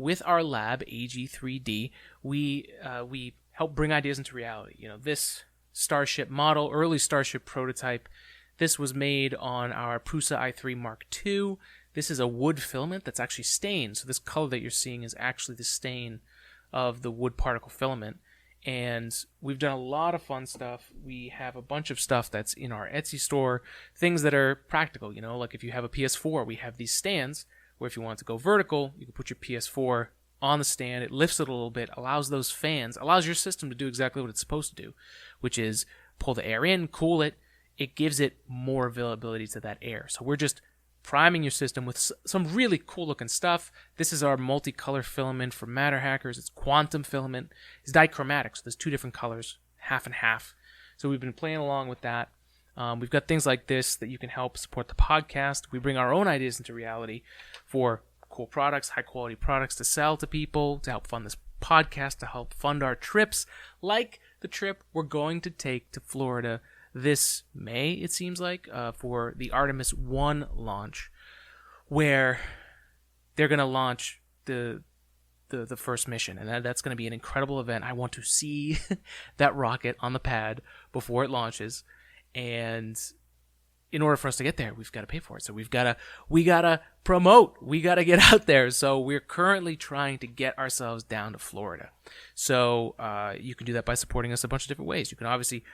with our lab, AG3D, we help bring ideas into reality. This Starship model, early Starship prototype, this was made on our Prusa i3 Mark II. This is a wood filament that's actually stained. So this color that you're seeing is actually the stain of the wood particle filament. And we've done a lot of fun stuff. We have a bunch of stuff that's in our Etsy store, things that are practical, like if you have a PS4, we have these stands where if you want to go vertical, you can put your PS4 on the stand. It lifts it a little bit, allows those fans, allows your system to do exactly what it's supposed to do, which is pull the air in, cool it. It gives it more availability to that air. So we're just priming your system with some really cool looking stuff. This is our multicolor filament from Matter Hackers. It's quantum filament. It's dichromatic, so there's two different colors, half and half. So we've been playing along with that. We've got things like this that you can help support the podcast. We bring our own ideas into reality for cool products, high quality products to sell to people, to help fund this podcast, to help fund our trips, like the trip we're going to take to Florida this May, it seems like, for the Artemis 1 launch, where they're going to launch the first mission, and that's going to be an incredible event. I want to see that rocket on the pad before it launches, and in order for us to get there, we've got to pay for it. So we gotta promote. We gotta get out there. So we're currently trying to get ourselves down to Florida. So you can do that by supporting us a bunch of different ways. You can obviously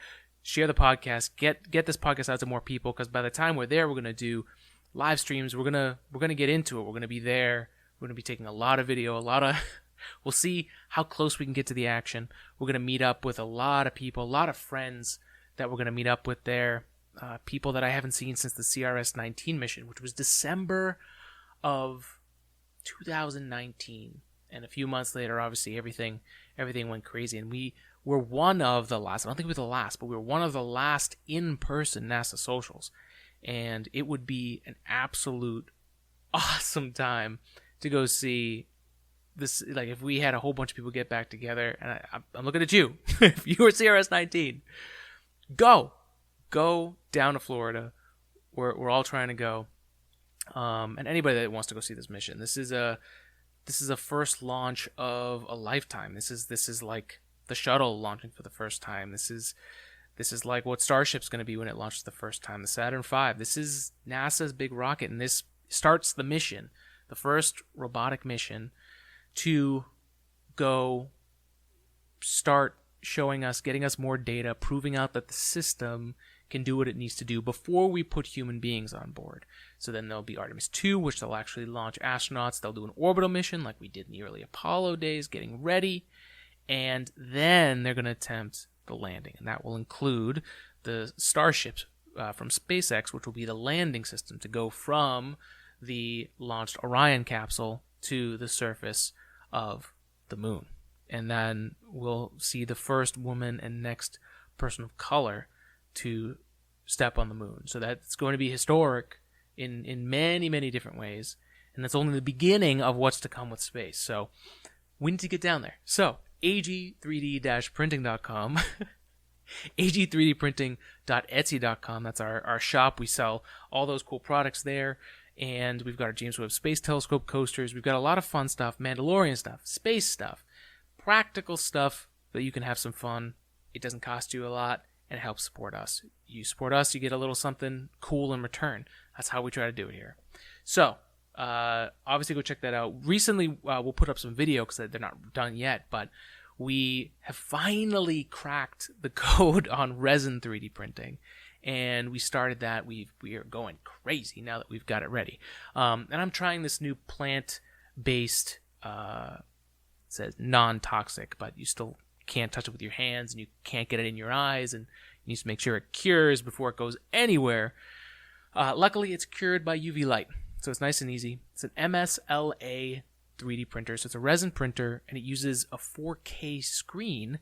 share the podcast, get this podcast out to more people, because by the time we're there, we're gonna do live streams. We're gonna get into it. We're gonna be there. We're gonna be taking a lot of video, we'll see how close we can get to the action. We're gonna meet up with a lot of people, a lot of friends that we're gonna meet up with there. People that I haven't seen since the CRS-19 mission, which was December of 2019. And a few months later, obviously, everything went crazy. And we were one of the last, I don't think we were the last, but we were one of the last in-person NASA socials. And it would be an absolute awesome time to go see this. Like, if we had a whole bunch of people get back together, and I'm looking at you. If you were CRS-19, go down to Florida. We're all trying to go, and anybody that wants to go see this mission. This is a first launch of a lifetime. This is like the shuttle launching for the first time. This is like what Starship's going to be when it launches the first time. The Saturn V. This is NASA's big rocket, and this starts the mission, the first robotic mission to go start showing us, getting us more data, proving out that the system can do what it needs to do before we put human beings on board. So then there'll be Artemis 2, which they'll actually launch astronauts. They'll do an orbital mission like we did in the early Apollo days, getting ready. And then they're going to attempt the landing. And that will include the Starship from SpaceX, which will be the landing system to go from the launched Orion capsule to the surface of the moon. And then we'll see the first woman and next person of color to step on the moon. So that's going to be historic in many, many different ways. And that's only the beginning of what's to come with space. So we need to get down there. So ag3d-printing.com, ag3dprinting.etsy.com. That's our shop. We sell all those cool products there. And we've got our James Webb Space Telescope coasters. We've got a lot of fun stuff, Mandalorian stuff, space stuff, practical stuff that you can have some fun. It doesn't cost you a lot, and it helps support us. You support us, you get a little something cool in return. That's how we try to do it here. So, obviously go check that out. Recently, we'll put up some video because they're not done yet, but we have finally cracked the code on Resin 3D printing. And we started that. We are going crazy now that we've got it ready. And I'm trying this new plant-based, it says non-toxic, but you still can't touch it with your hands, and you can't get it in your eyes, and you need to make sure it cures before it goes anywhere. Luckily, it's cured by UV light, so it's nice and easy. It's an MSLA 3D printer, so it's a resin printer, and it uses a 4K screen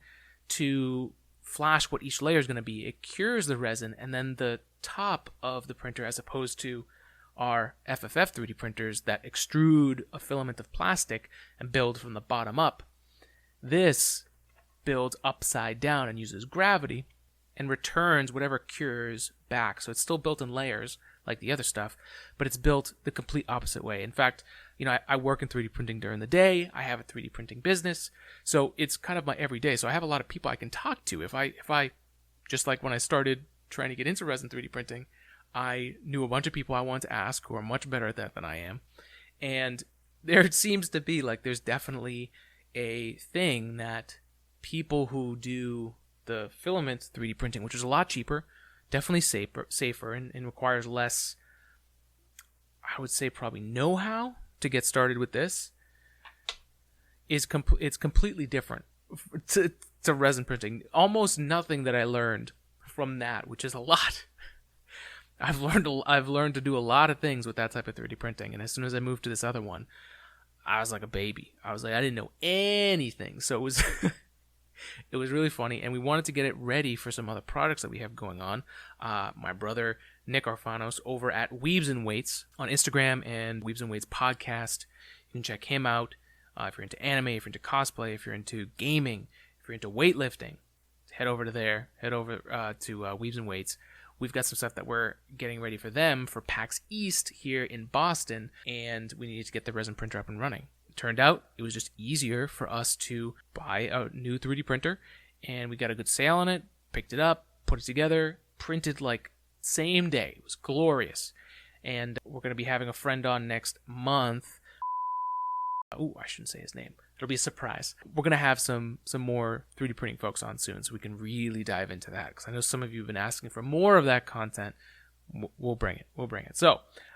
to flash what each layer is going to be. It cures the resin, and then the top of the printer, as opposed to our FFF 3D printers that extrude a filament of plastic and build from the bottom up, this builds upside down and uses gravity and returns whatever cures back. So it's still built in layers, like the other stuff, but it's built the complete opposite way. In fact, I work in 3D printing during the day. I have a 3D printing business, so it's kind of my everyday. So I have a lot of people I can talk to. If I just like when I started trying to get into resin 3D printing, I knew a bunch of people I wanted to ask who are much better at that than I am. And there seems to be there's definitely a thing that people who do the filament 3D printing, which is a lot cheaper, definitely safer and requires less, I would say probably know-how to get started with this, it's completely different to resin printing. Almost nothing that I learned from that, which is a lot. I've learned to do a lot of things with that type of 3D printing, and as soon as I moved to this other one, I was like a baby. I didn't know anything, so it was it was really funny, and we wanted to get it ready for some other projects that we have going on. My brother Nick Arfanos over at Weaves and Weights on Instagram and Weaves and Weights podcast. You can check him out if you're into anime, if you're into cosplay, if you're into gaming, if you're into weightlifting. Head over to there. Head over to Weaves and Weights. We've got some stuff that we're getting ready for them for PAX East here in Boston, and we needed to get the resin printer up and running. It turned out it was just easier for us to buy a new 3D printer, and we got a good sale on it, picked it up, put it together, printed same day. It was glorious. And we're going to be having a friend on next month. Oh, I shouldn't say his name. It'll be a surprise. We're going to have some more 3D printing folks on soon, so we can really dive into that, because I know some of you have been asking for more of that content. We'll bring it. So